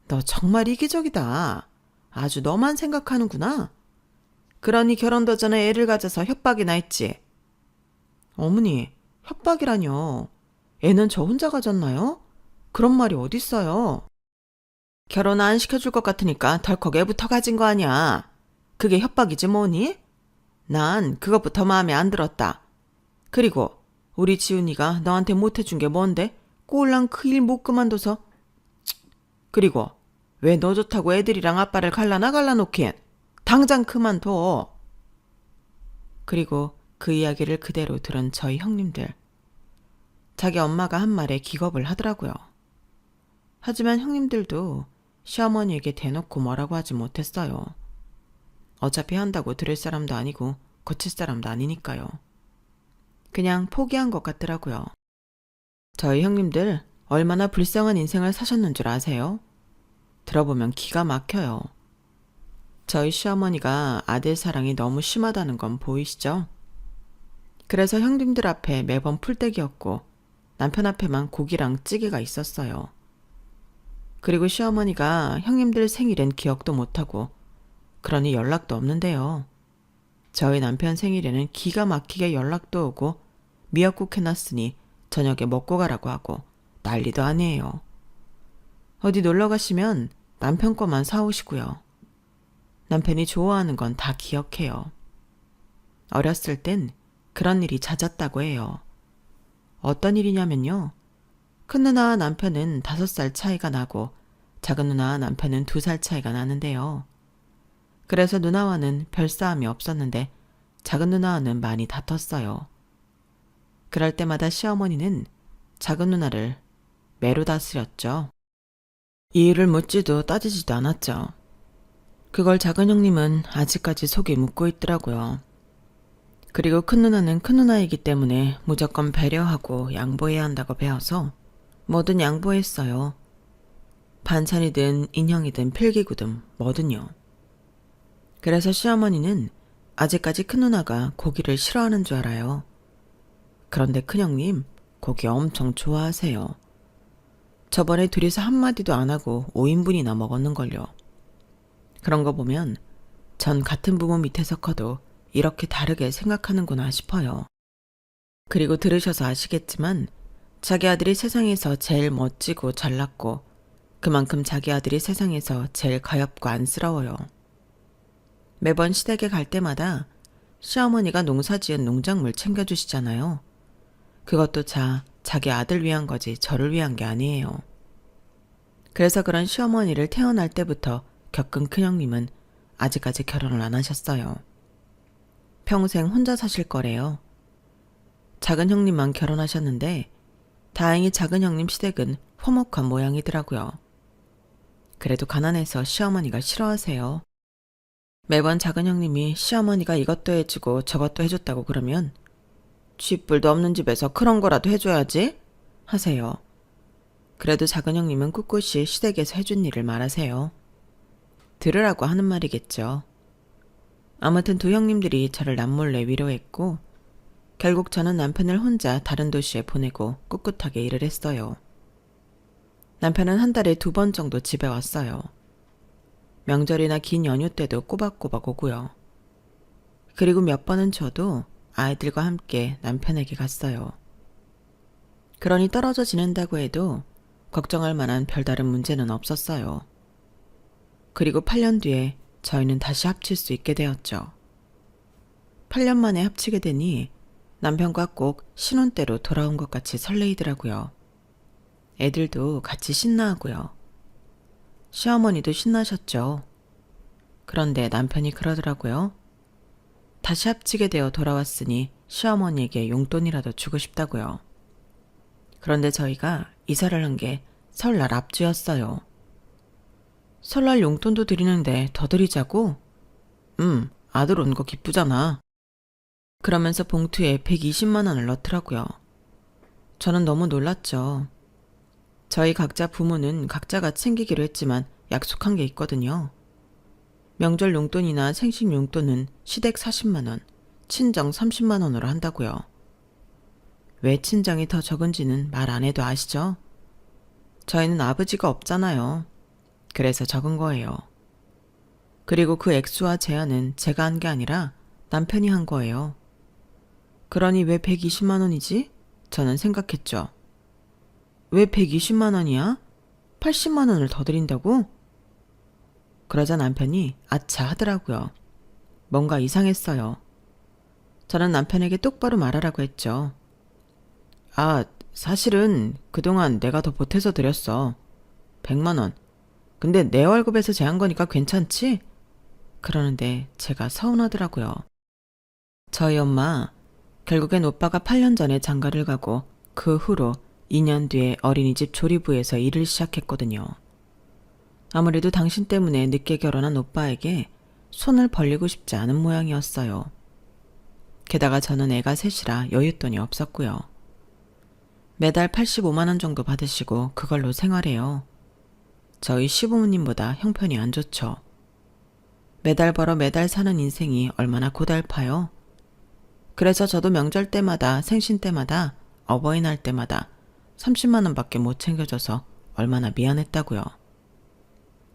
너 정말 이기적이다. 아주 너만 생각하는구나. 그러니 결혼도 전에 애를 가져서 협박이나 했지. 어머니, 협박이라뇨. 애는 저 혼자 가졌나요? 그런 말이 어딨어요. 결혼 안 시켜줄 것 같으니까 덜컥 애부터 가진 거 아니야. 그게 협박이지 뭐니? 난 그것부터 마음에 안 들었다. 그리고 우리 지훈이가 너한테 못해준 게 뭔데? 꼴랑 그 일 못 그만둬서. 그리고 왜 너 좋다고 애들이랑 아빠를 갈라놓긴. 당장 그만둬. 그리고 그 이야기를 그대로 들은 저희 형님들. 자기 엄마가 한 말에 기겁을 하더라고요. 하지만 형님들도 시어머니에게 대놓고 뭐라고 하지 못했어요. 어차피 한다고 들을 사람도 아니고 고칠 사람도 아니니까요. 그냥 포기한 것 같더라고요. 저희 형님들 얼마나 불쌍한 인생을 사셨는 줄 아세요? 들어보면 기가 막혀요. 저희 시어머니가 아들 사랑이 너무 심하다는 건 보이시죠? 그래서 형님들 앞에 매번 풀떼기였고 남편 앞에만 고기랑 찌개가 있었어요. 그리고 시어머니가 형님들 생일엔 기억도 못하고 그러니 연락도 없는데요. 저희 남편 생일에는 기가 막히게 연락도 오고 미역국 해놨으니 저녁에 먹고 가라고 하고 난리도 아니에요. 어디 놀러 가시면 남편 거만 사오시고요. 남편이 좋아하는 건 다 기억해요. 어렸을 땐 그런 일이 잦았다고 해요. 어떤 일이냐면요. 큰 누나와 남편은 5살 차이가 나고 작은 누나와 남편은 2살 차이가 나는데요. 그래서 누나와는 별 싸움이 없었는데 작은 누나와는 많이 다퉜어요. 그럴 때마다 시어머니는 작은 누나를 매로 다스렸죠. 이유를 묻지도 따지지도 않았죠. 그걸 작은 형님은 아직까지 속에 묻고 있더라고요. 그리고 큰 누나는 큰 누나이기 때문에 무조건 배려하고 양보해야 한다고 배워서 뭐든 양보했어요. 반찬이든 인형이든 필기구든 뭐든요. 그래서 시어머니는 아직까지 큰 누나가 고기를 싫어하는 줄 알아요. 그런데 큰형님 고기 엄청 좋아하세요. 저번에 둘이서 한마디도 안 하고 5인분이나 먹었는걸요. 그런 거 보면 전 같은 부모 밑에서 커도 이렇게 다르게 생각하는구나 싶어요. 그리고 들으셔서 아시겠지만 자기 아들이 세상에서 제일 멋지고 잘났고 그만큼 자기 아들이 세상에서 제일 가엾고 안쓰러워요. 매번 시댁에 갈 때마다 시어머니가 농사지은 농작물 챙겨주시잖아요. 그것도 자기 아들 위한 거지 저를 위한 게 아니에요. 그래서 그런 시어머니를 태어날 때부터 겪은 큰형님은 아직까지 결혼을 안 하셨어요. 평생 혼자 사실 거래요. 작은 형님만 결혼하셨는데 다행히 작은 형님 시댁은 화목한 모양이더라고요. 그래도 가난해서 시어머니가 싫어하세요. 매번 작은 형님이 시어머니가 이것도 해주고 저것도 해줬다고 그러면 쥐뿔도 없는 집에서 그런 거라도 해줘야지 하세요. 그래도 작은 형님은 꿋꿋이 시댁에서 해준 일을 말하세요. 들으라고 하는 말이겠죠. 아무튼 두 형님들이 저를 남몰래 위로했고 결국 저는 남편을 혼자 다른 도시에 보내고 꿋꿋하게 일을 했어요. 남편은 한 달에 2번 정도 집에 왔어요. 명절이나 긴 연휴 때도 꼬박꼬박 오고요. 그리고 몇 번은 저도 아이들과 함께 남편에게 갔어요. 그러니 떨어져 지낸다고 해도 걱정할 만한 별다른 문제는 없었어요. 그리고 8년 뒤에 저희는 다시 합칠 수 있게 되었죠. 8년 만에 합치게 되니 남편과 꼭 신혼 때로 돌아온 것 같이 설레이더라고요. 애들도 같이 신나하고요. 시어머니도 신나셨죠. 그런데 남편이 그러더라고요. 다시 합치게 되어 돌아왔으니 시어머니에게 용돈이라도 주고 싶다고요. 그런데 저희가 이사를 한 게 설날 앞주였어요. 설날 용돈도 드리는데 더 드리자고? 아들 온 거 기쁘잖아. 그러면서 봉투에 120만 원을 넣더라고요. 저는 너무 놀랐죠. 저희 각자 부모는 각자가 챙기기로 했지만 약속한 게 있거든요. 명절 용돈이나 생식 용돈은 시댁 40만 원, 친정 30만 원으로 한다고요. 왜 친정이 더 적은지는 말 안 해도 아시죠? 저희는 아버지가 없잖아요. 그래서 적은 거예요. 그리고 그 액수와 제한은 제가 한 게 아니라 남편이 한 거예요. 그러니 왜 120만 원이지? 저는 생각했죠. 왜 120만 원이야? 80만 원을 더 드린다고? 그러자 남편이 아차 하더라고요. 뭔가 이상했어요. 저는 남편에게 똑바로 말하라고 했죠. 사실은 그동안 내가 더 보태서 드렸어. 100만 원. 근데 내 월급에서 제한 거니까 괜찮지? 그러는데 제가 서운하더라고요. 저희 엄마, 결국엔 오빠가 8년 전에 장가를 가고 그 후로 2년 뒤에 어린이집 조리부에서 일을 시작했거든요. 아무래도 당신 때문에 늦게 결혼한 오빠에게 손을 벌리고 싶지 않은 모양이었어요. 게다가 저는 애가 셋이라 여윳돈이 없었고요. 매달 85만 원 정도 받으시고 그걸로 생활해요. 저희 시부모님보다 형편이 안 좋죠. 매달 벌어 매달 사는 인생이 얼마나 고달파요. 그래서 저도 명절 때마다 생신 때마다 어버이날 때마다 30만 원밖에 못 챙겨줘서 얼마나 미안했다고요.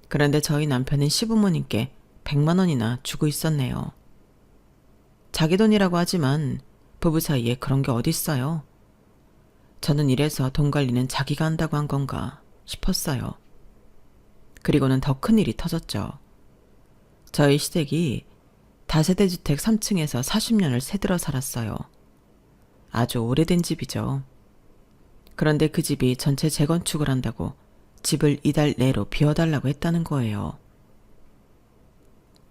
그런데 저희 남편은 시부모님께 100만 원이나 주고 있었네요. 자기 돈이라고 하지만 부부 사이에 그런 게 어딨어요. 저는 이래서 돈 관리는 자기가 한다고 한 건가 싶었어요. 그리고는 더 큰 일이 터졌죠. 저희 시댁이 다세대 주택 3층에서 40년을 새들어 살았어요. 아주 오래된 집이죠. 그런데 그 집이 전체 재건축을 한다고 집을 이달 내로 비워달라고 했다는 거예요.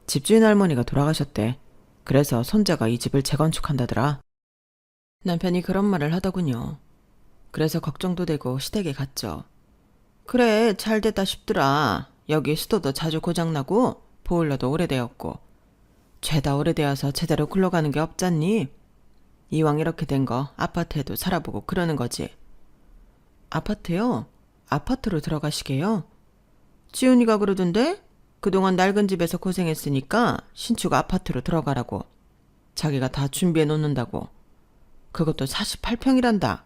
집주인 할머니가 돌아가셨대. 그래서 손자가 이 집을 재건축한다더라. 남편이 그런 말을 하더군요. 그래서 걱정도 되고 시댁에 갔죠. 그래, 잘 됐다 싶더라. 여기 수도도 자주 고장나고 보일러도 오래되었고 죄다 오래되어서 제대로 굴러가는 게 없잖니? 이왕 이렇게 된 거 아파트에도 살아보고 그러는 거지. 아파트요? 아파트로 들어가시게요? 지훈이가 그러던데? 그동안 낡은 집에서 고생했으니까 신축 아파트로 들어가라고. 자기가 다 준비해 놓는다고. 그것도 48평이란다.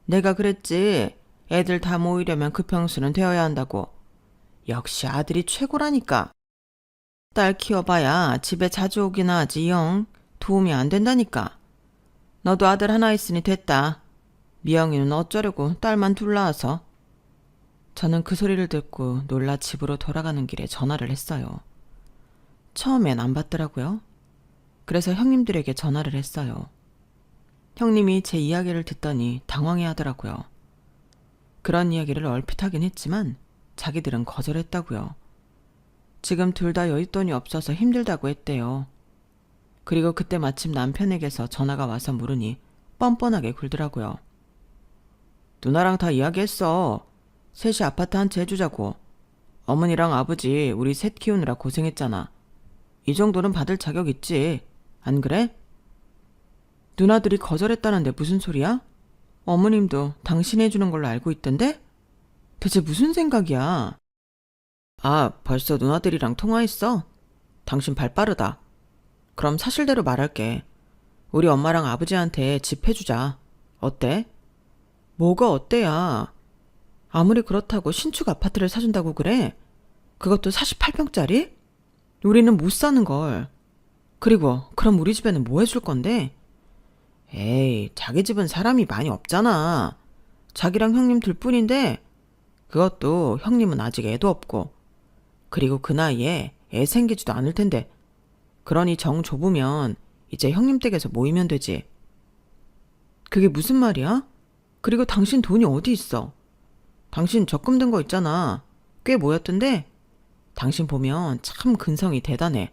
내가 그랬지. 애들 다 모이려면 그 평수는 되어야 한다고. 역시 아들이 최고라니까. 딸 키워봐야 집에 자주 오기나 하지 영. 도움이 안 된다니까. 너도 아들 하나 있으니 됐다. 미영이는 어쩌려고 딸만 둘 낳아서. 저는 그 소리를 듣고 놀라 집으로 돌아가는 길에 전화를 했어요. 처음엔 안 받더라고요. 그래서 형님들에게 전화를 했어요. 형님이 제 이야기를 듣더니 당황해 하더라고요. 그런 이야기를 얼핏 하긴 했지만 자기들은 거절했다고요. 지금 둘 다 여윳돈이 없어서 힘들다고 했대요. 그리고 그때 마침 남편에게서 전화가 와서 물으니 뻔뻔하게 굴더라고요. 누나랑 다 이야기했어. 셋이 아파트 한 채 해주자고. 어머니랑 아버지 우리 셋 키우느라 고생했잖아. 이 정도는 받을 자격 있지. 안 그래? 누나들이 거절했다는데 무슨 소리야? 어머님도 당신이 해주는 걸로 알고 있던데? 대체 무슨 생각이야? 벌써 누나들이랑 통화했어? 당신 발 빠르다. 그럼 사실대로 말할게. 우리 엄마랑 아버지한테 집 해주자. 어때? 뭐가 어때야? 아무리 그렇다고 신축 아파트를 사준다고 그래? 그것도 48평짜리? 우리는 못 사는 걸. 그리고 그럼 우리 집에는 뭐 해줄 건데? 에이, 자기 집은 사람이 많이 없잖아. 자기랑 형님 둘뿐인데 그것도 형님은 아직 애도 없고 그리고 그 나이에 애 생기지도 않을 텐데 그러니 정 좁으면 이제 형님 댁에서 모이면 되지. 그게 무슨 말이야? 그리고 당신 돈이 어디 있어? 당신 적금 든 거 있잖아. 꽤 모였던데? 당신 보면 참 근성이 대단해.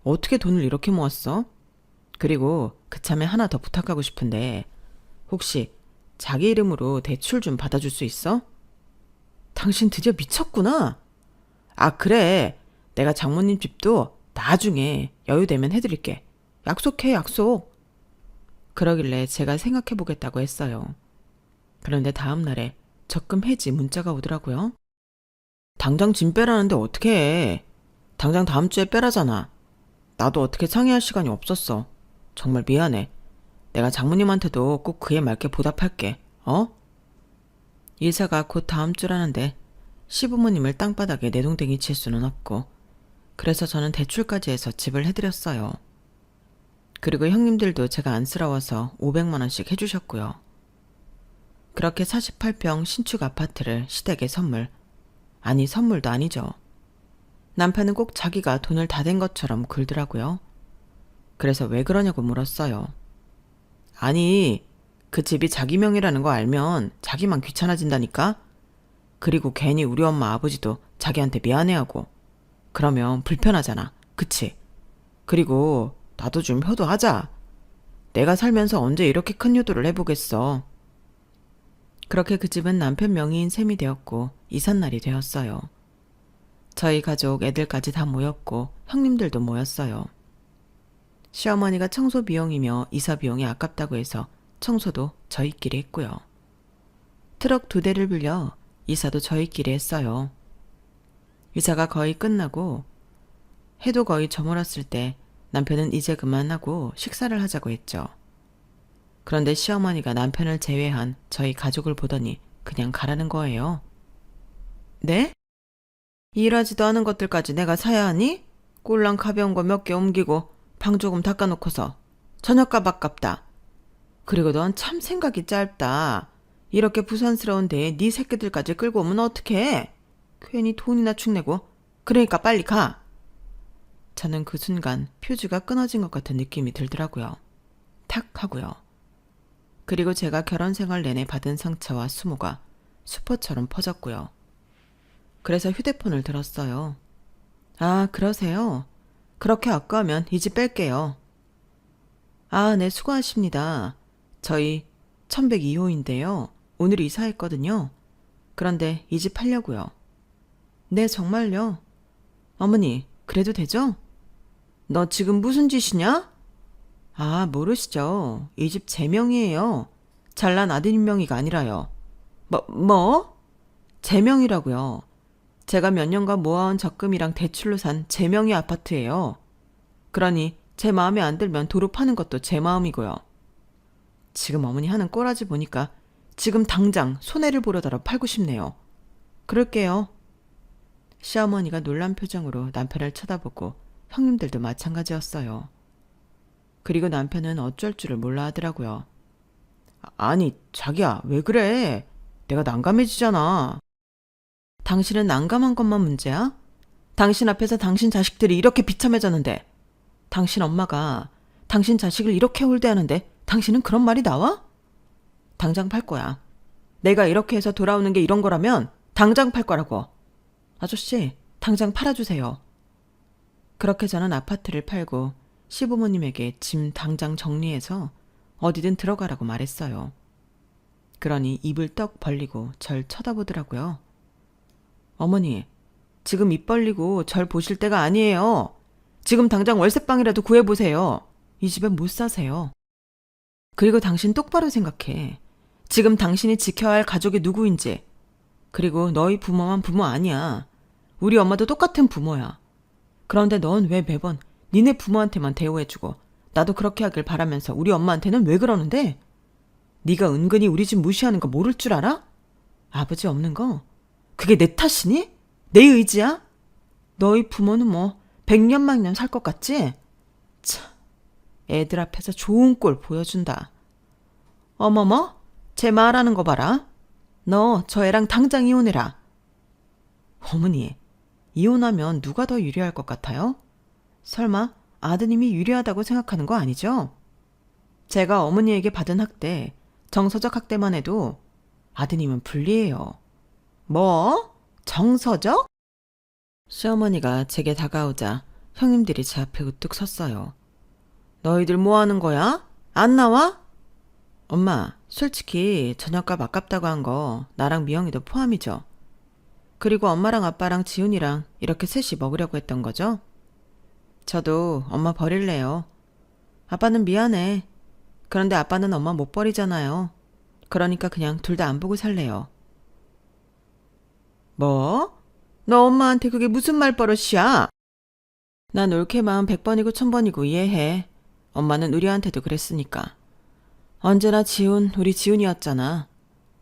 어떻게 돈을 이렇게 모았어? 그리고 그참에 하나 더 부탁하고 싶은데 혹시 자기 이름으로 대출 좀 받아줄 수 있어? 당신 드디어 미쳤구나. 아, 그래. 내가 장모님 집도 나중에 여유되면 해드릴게. 약속해, 약속. 그러길래 제가 생각해보겠다고 했어요. 그런데 다음 날에 적금 해지 문자가 오더라고요. 당장 짐 빼라는데 어떻게 해. 당장 다음 주에 빼라잖아. 나도 어떻게 상의할 시간이 없었어. 정말 미안해. 내가 장모님한테도 꼭 그에 맞게 보답할게. 어? 이사가 곧 다음 주라는데 시부모님을 땅바닥에 내동댕이 칠 수는 없고, 그래서 저는 대출까지 해서 집을 해드렸어요. 그리고 형님들도 제가 안쓰러워서 500만 원씩 해주셨고요. 그렇게 48평 신축 아파트를 시댁에 선물. 아니, 선물도 아니죠. 남편은 꼭 자기가 돈을 다 댄 것처럼 굴더라고요. 그래서 왜 그러냐고 물었어요. 아니, 그 집이 자기 명이라는 거 알면 자기만 귀찮아진다니까? 그리고 괜히 우리 엄마 아버지도 자기한테 미안해하고. 그러면 불편하잖아. 그치? 그리고 나도 좀 효도하자. 내가 살면서 언제 이렇게 큰 효도를 해보겠어. 그렇게 그 집은 남편 명의인 셈이 되었고 이삿날이 되었어요. 저희 가족 애들까지 다 모였고 형님들도 모였어요. 시어머니가 청소 비용이며 이사 비용이 아깝다고 해서 청소도 저희끼리 했고요. 트럭 2대를 빌려 이사도 저희끼리 했어요. 이사가 거의 끝나고 해도 거의 저물었을 때 남편은 이제 그만하고 식사를 하자고 했죠. 그런데 시어머니가 남편을 제외한 저희 가족을 보더니 그냥 가라는 거예요. 네? 일하지도 않은 것들까지 내가 사야 하니? 꼴랑 가벼운 거 몇 개 옮기고 방 조금 닦아놓고서 저녁값 아깝다. 그리고 넌 참 생각이 짧다. 이렇게 부산스러운 데에 네 새끼들까지 끌고 오면 어떡해? 괜히 돈이나 축내고. 그러니까 빨리 가. 저는 그 순간 퓨즈가 끊어진 것 같은 느낌이 들더라고요. 탁 하고요. 그리고 제가 결혼 생활 내내 받은 상처와 수모가 수포처럼 퍼졌고요. 그래서 휴대폰을 들었어요. 아, 그러세요? 그렇게 아까우면 이 집 뺄게요. 아, 네, 수고하십니다. 저희 1102호인데요. 오늘 이사했거든요. 그런데 이 집 팔려고요. 네, 정말요? 어머니, 그래도 되죠? 너 지금 무슨 짓이냐? 아, 모르시죠? 이 집 제 명이에요. 잘난 아드님 명의가 아니라요. 뭐? 제 명이라고요. 제가 몇 년간 모아온 적금이랑 대출로 산 제 명의 아파트예요. 그러니 제 마음에 안 들면 도로 파는 것도 제 마음이고요. 지금 어머니 하는 꼬라지 보니까 지금 당장 손해를 보려다가 팔고 싶네요. 그럴게요. 시어머니가 놀란 표정으로 남편을 쳐다보고 형님들도 마찬가지였어요. 그리고 남편은 어쩔 줄을 몰라 하더라고요. 아니, 자기야, 왜 그래? 내가 난감해지잖아. 당신은 난감한 것만 문제야? 당신 앞에서 당신 자식들이 이렇게 비참해졌는데, 당신 엄마가 당신 자식을 이렇게 홀대하는데 당신은 그런 말이 나와? 당장 팔 거야. 내가 이렇게 해서 돌아오는 게 이런 거라면 당장 팔 거라고. 아저씨, 당장 팔아주세요. 그렇게 저는 아파트를 팔고 시부모님에게 짐 당장 정리해서 어디든 들어가라고 말했어요. 그러니 입을 떡 벌리고 절 쳐다보더라고요. 어머니, 지금 입 벌리고 절 보실 때가 아니에요. 지금 당장 월세방이라도 구해보세요. 이 집엔 못 사세요. 그리고 당신 똑바로 생각해. 지금 당신이 지켜야 할 가족이 누구인지. 그리고 너희 부모만 부모 아니야. 우리 엄마도 똑같은 부모야. 그런데 넌 왜 매번 니네 부모한테만 대우해주고 나도 그렇게 하길 바라면서 우리 엄마한테는 왜 그러는데? 네가 은근히 우리 집 무시하는 거 모를 줄 알아? 아버지 없는 거? 그게 내 탓이니? 내 의지야? 너희 부모는 뭐 100년만년 살 것 같지? 참, 애들 앞에서 좋은 꼴 보여준다. 어머머, 제 말하는 거 봐라. 너 저 애랑 당장 이혼해라. 어머니, 이혼하면 누가 더 유리할 것 같아요? 설마 아드님이 유리하다고 생각하는 거 아니죠? 제가 어머니에게 받은 학대, 정서적 학대만 해도 아드님은 불리해요. 뭐? 정서적? 시어머니가 제게 다가오자 형님들이 제 앞에 우뚝 섰어요. 너희들 뭐 하는 거야? 안 나와? 엄마, 솔직히 저녁값 아깝다고 한 거 나랑 미영이도 포함이죠. 그리고 엄마랑 아빠랑 지훈이랑 이렇게 셋이 먹으려고 했던 거죠? 저도 엄마 버릴래요. 아빠는 미안해. 그런데 아빠는 엄마 못 버리잖아요. 그러니까 그냥 둘 다 안 보고 살래요. 뭐? 너 엄마한테 그게 무슨 말버릇이야? 난 옳게 마음 100번이고 1000번이고 이해해. 엄마는 우리한테도 그랬으니까. 언제나 지훈, 우리 지훈이었잖아.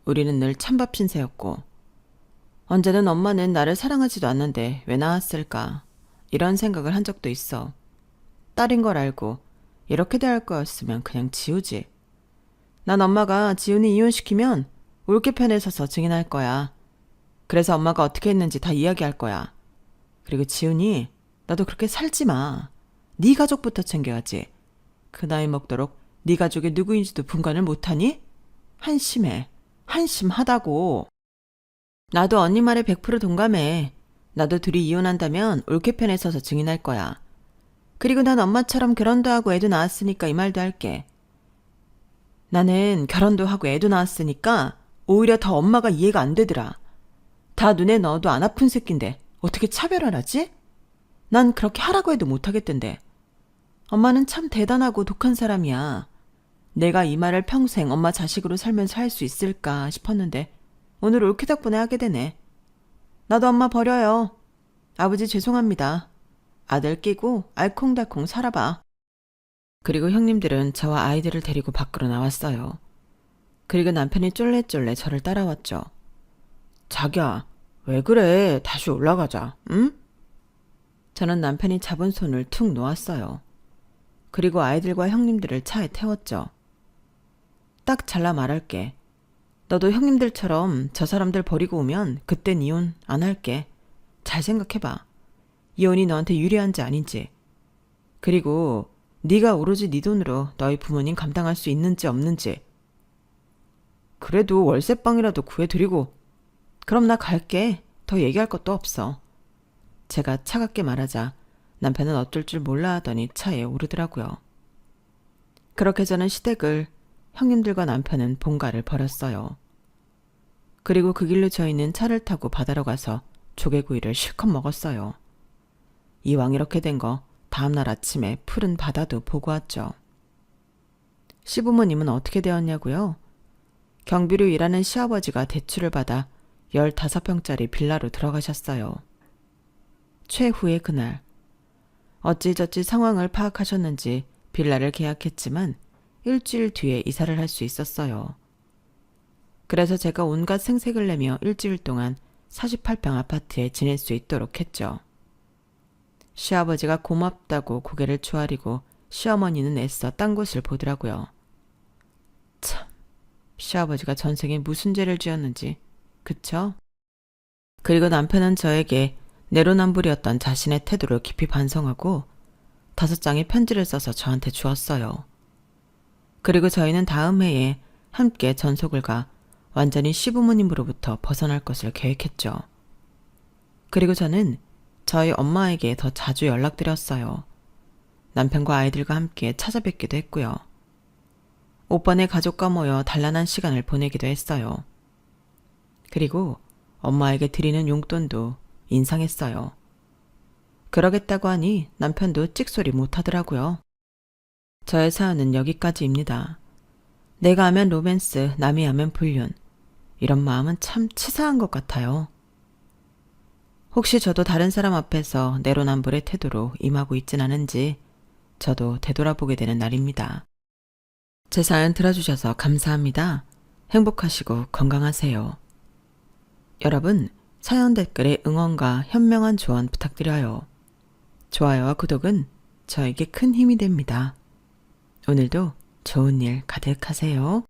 우리는 늘 찬밥 신세였고. 언제는 엄마는 나를 사랑하지도 않는데 왜 나왔을까? 이런 생각을 한 적도 있어. 딸인 걸 알고 이렇게 대할 거였으면 그냥 지우지. 난 엄마가 지훈이 이혼시키면 옳게 편에 서서 증인할 거야. 그래서 엄마가 어떻게 했는지 다 이야기할 거야. 그리고 지훈이 나도 그렇게 살지 마. 네 가족부터 챙겨야지. 그 나이 먹도록 네 가족이 누구인지도 분간을 못하니? 한심해. 한심하다고. 나도 언니 말에 100% 동감해. 나도 둘이 이혼한다면 옳게 편에 서서 증인할 거야. 그리고 난 엄마처럼 결혼도 하고 애도 낳았으니까 이 말도 할게. 나는 결혼도 하고 애도 낳았으니까 오히려 더 엄마가 이해가 안 되더라. 다 눈에 넣어도 안 아픈 새끼인데 어떻게 차별을 하지? 난 그렇게 하라고 해도 못하겠던데. 엄마는 참 대단하고 독한 사람이야. 내가 이 말을 평생 엄마 자식으로 살면서 할 수 있을까 싶었는데 오늘 옳게 덕분에 하게 되네. 나도 엄마 버려요. 아버지 죄송합니다. 아들 끼고 알콩달콩 살아봐. 그리고 형님들은 저와 아이들을 데리고 밖으로 나왔어요. 그리고 남편이 쫄래쫄래 저를 따라왔죠. 자기야, 왜 그래? 다시 올라가자, 응? 저는 남편이 잡은 손을 툭 놓았어요. 그리고 아이들과 형님들을 차에 태웠죠. 딱 잘라 말할게. 너도 형님들처럼 저 사람들 버리고 오면 그땐 이혼 안 할게. 잘 생각해봐. 이혼이 너한테 유리한지 아닌지. 그리고 네가 오로지 네 돈으로 너희 부모님 감당할 수 있는지 없는지. 그래도 월세방이라도 구해드리고. 그럼 나 갈게. 더 얘기할 것도 없어. 제가 차갑게 말하자 남편은 어쩔 줄 몰라 하더니 차에 오르더라고요. 그렇게 저는 시댁을, 형님들과 남편은 본가를 버렸어요. 그리고 그 길로 저희는 차를 타고 바다로 가서 조개구이를 실컷 먹었어요. 이왕 이렇게 된 거 다음날 아침에 푸른 바다도 보고 왔죠. 시부모님은 어떻게 되었냐고요? 경비로 일하는 시아버지가 대출을 받아 15평짜리 빌라로 들어가셨어요. 최후의 그날, 어찌저찌 상황을 파악하셨는지 빌라를 계약했지만 일주일 뒤에 이사를 할 수 있었어요. 그래서 제가 온갖 생색을 내며 일주일 동안 48평 아파트에 지낼 수 있도록 했죠. 시아버지가 고맙다고 고개를 조아리고 시어머니는 애써 딴 곳을 보더라고요. 참, 시아버지가 전생에 무슨 죄를 지었는지, 그쵸? 그리고 남편은 저에게 내로남불이었던 자신의 태도를 깊이 반성하고 5장의 편지를 써서 저한테 주었어요. 그리고 저희는 다음 해에 함께 전속을 가 완전히 시부모님으로부터 벗어날 것을 계획했죠. 그리고 저는 저희 엄마에게 더 자주 연락드렸어요. 남편과 아이들과 함께 찾아뵙기도 했고요. 오빠네 가족과 모여 단란한 시간을 보내기도 했어요. 그리고 엄마에게 드리는 용돈도 인상했어요. 그러겠다고 하니 남편도 찍소리 못하더라고요. 저의 사연은 여기까지입니다. 내가 하면 로맨스, 남이 하면 불륜. 이런 마음은 참 치사한 것 같아요. 혹시 저도 다른 사람 앞에서 내로남불의 태도로 임하고 있진 않은지 저도 되돌아보게 되는 날입니다. 제 사연 들어주셔서 감사합니다. 행복하시고 건강하세요. 여러분, 사연 댓글에 응원과 현명한 조언 부탁드려요. 좋아요와 구독은 저에게 큰 힘이 됩니다. 오늘도 좋은 일 가득하세요.